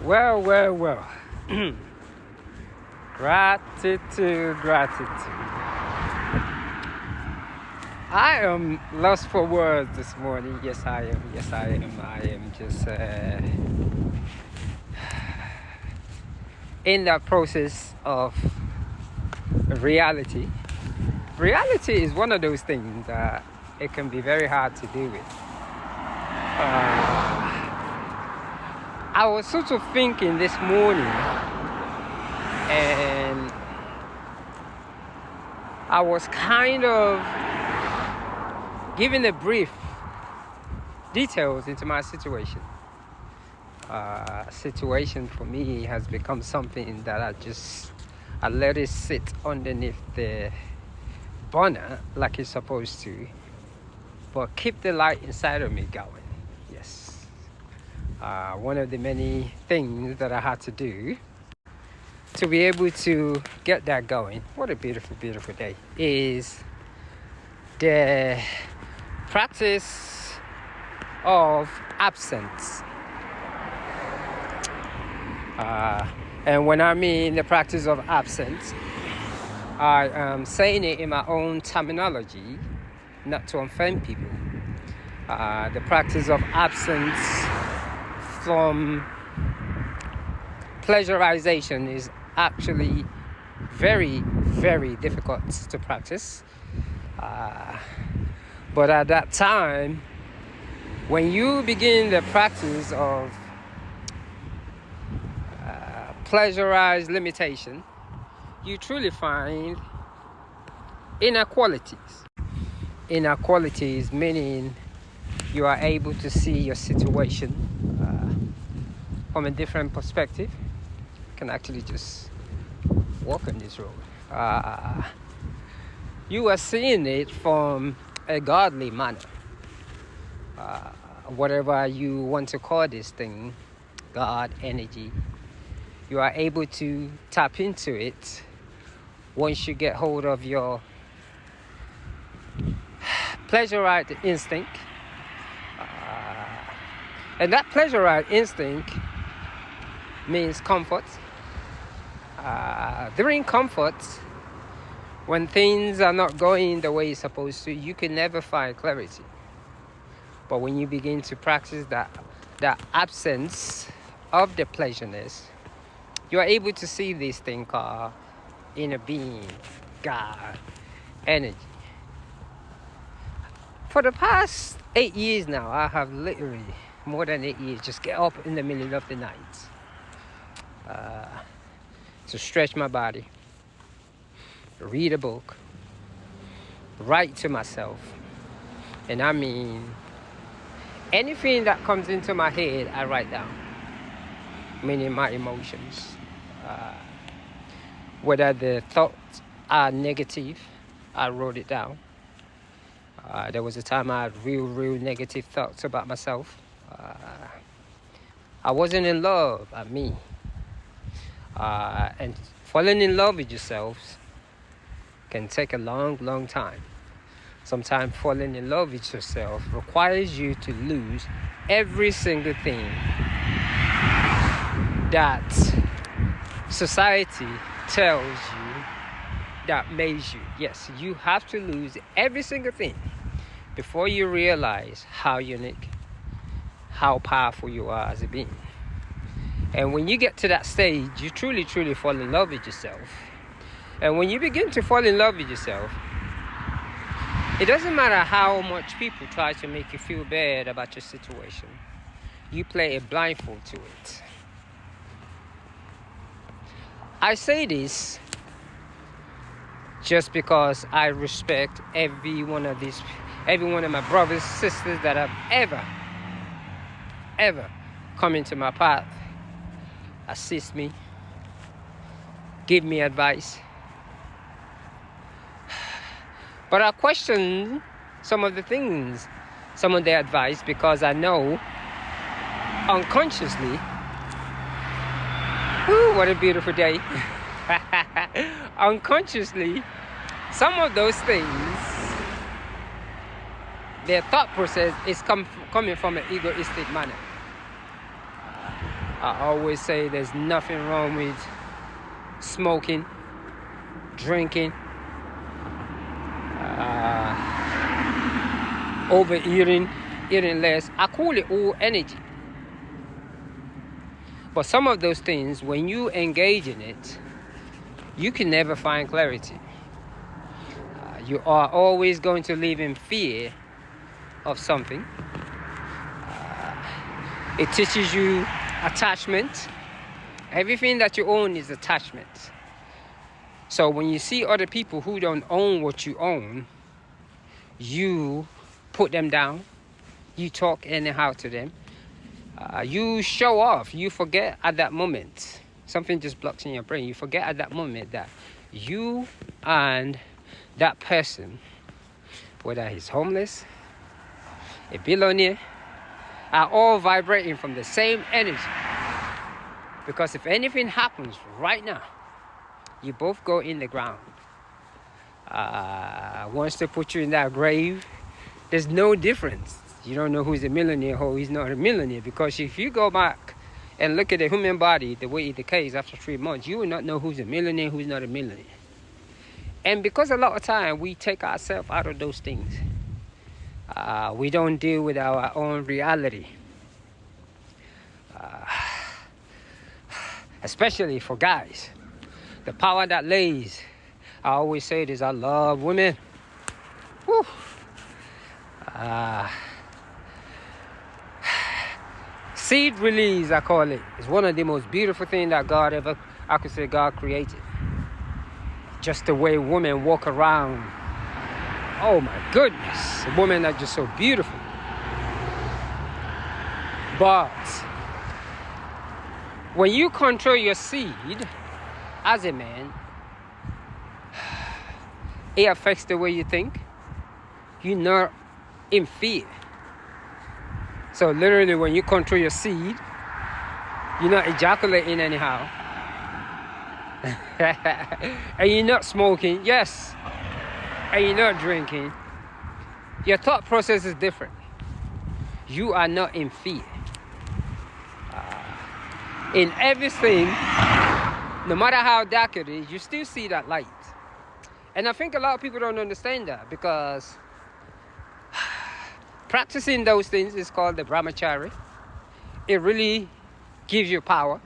Well. Gratitude. I am lost for words this morning. Yes, I am. I am just in that process of reality. Reality is one of those things that it can be very hard to deal with. I was sort of thinking this morning, and I was kind of giving the brief details into my situation. Situation for me has become something that I let it sit underneath the burner like it's supposed to, but keep the light inside of me going. Yes. One of the many things that I had to do to be able to get that going, what a beautiful day, is the practice of absence. And when I mean the practice of absence, I am saying it in my own terminology, not to offend people. The practice of absence from pleasurization is actually very, very difficult to practice. But at that time, when you begin the practice of pleasurized limitation, you truly find inequalities. Inequalities meaning you are able to see your situation from a different perspective. You can actually just walk on this road. You are seeing it from a godly manner. Whatever you want to call this thing, God, energy, you are able to tap into it once you get hold of your pleasurite instinct. And that pleasurite instinct means comfort. During comfort, when things are not going the way it's supposed to, you can never find clarity. But when you begin to practice that absence of the pleasureness, you are able to see this thing called inner being, God, energy. For the past 8 years now, I have literally, more than 8 years, just get up in the middle of the night to stretch my body, read a book, write to myself. And I mean, anything that comes into my head, I write down, meaning my emotions. Whether the thoughts are negative, I wrote it down. There was a time I had real negative thoughts about myself. I wasn't in love at me. And falling in love with yourselves can take a long time. Sometimes falling in love with yourself requires you to lose every single thing that society tells you that makes you. Yes, you have to lose every single thing before you realize how unique, how powerful you are as a being. And when you get to that stage, you truly fall in love with yourself. And when you begin to fall in love with yourself, it doesn't matter how much people try to make you feel bad about your situation. You play a blindfold to it. I say this just because I respect every one of my brothers, sisters that have ever come into my path, assist me, give me advice. But I question some of the things, some of their advice, because I know unconsciously, what a beautiful day. Unconsciously, some of those things, their thought process is coming from an egoistic manner. I always say there's nothing wrong with smoking, drinking, overeating, eating less. I call it all energy. But some of those things, when you engage in it, you can never find clarity. You are always going to live in fear of something. It teaches you attachment. Everything that you own is attachment. So when you see other people who don't own what you own, you put them down. You talk anyhow to them. You show off. You forget at that moment. Something just blocks in your brain. You forget at that moment that you and that person, whether he's homeless, a billionaire, are all vibrating from the same energy. Because if anything happens right now, you both go in the ground. Once they put you in that grave, there's no difference. You don't know who's a millionaire or who's not a millionaire. Because if you go back and look at the human body, the way it decays after 3 months, you will not know who's a millionaire, who's not a millionaire. And because a lot of time we take ourselves out of those things, we don't deal with our own reality. Especially for guys. The power that lays, I always say this, I love women. Woo. Seed release, I call it. It's one of the most beautiful things that I could say God created. Just the way women walk around. Oh my goodness. Women are just so beautiful. But when you control your seed as a man, it affects the way you think. You're not in fear. So literally when you control your seed, you're not ejaculating anyhow. And you're not smoking, yes. And you're not drinking. Your thought process is different. You are not in fear. In everything, no matter how dark it is, you still see that light. And I think a lot of people don't understand that, because practicing those things is called the brahmachari. It really gives you power.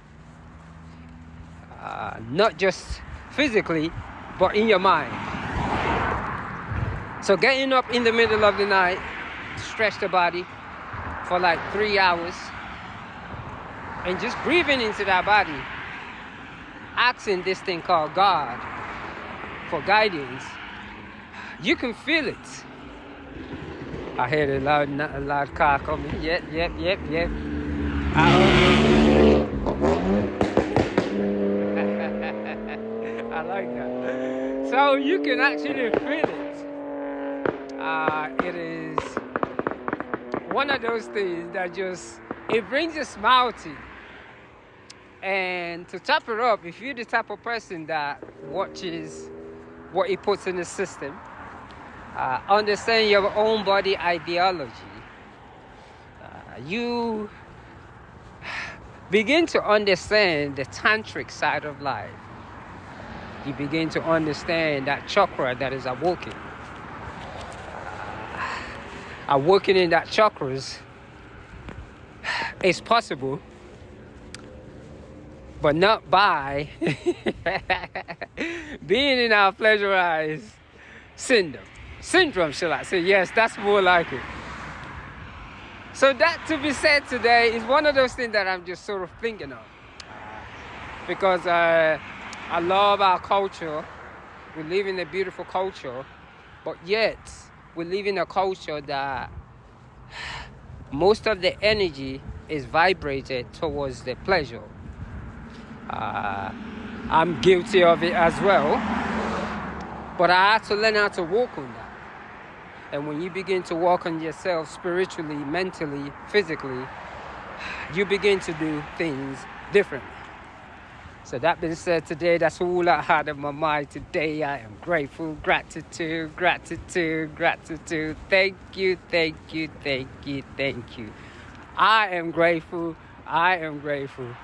Not just physically, but in your mind. So getting up in the middle of the night, stretch the body for like 3 hours, and just breathing into that body, asking this thing called God for guidance, you can feel it. I heard a loud car coming. Yep. I like that. So you can actually feel it. It is one of those things that just, it brings a smile to you. And to top it up, if you're the type of person that watches what he puts in the system, understand your own body ideology, you begin to understand the tantric side of life. You begin to understand that chakra that is awoken. Awakening that chakras is possible, but not by being in our pleasurized syndrome, shall I say. Yes, that's more like it. So that to be said today is one of those things that I'm just sort of thinking of. Because I love our culture. We live in a beautiful culture, but yet we live in a culture that most of the energy is vibrated towards the pleasure. I'm guilty of it as well, but I had to learn how to walk on that. And when you begin to walk on yourself spiritually, mentally, physically, you begin to do things differently. So that being said, today, that's all I had in my mind today. I am grateful. Gratitude. Thank you. I am grateful. I am grateful.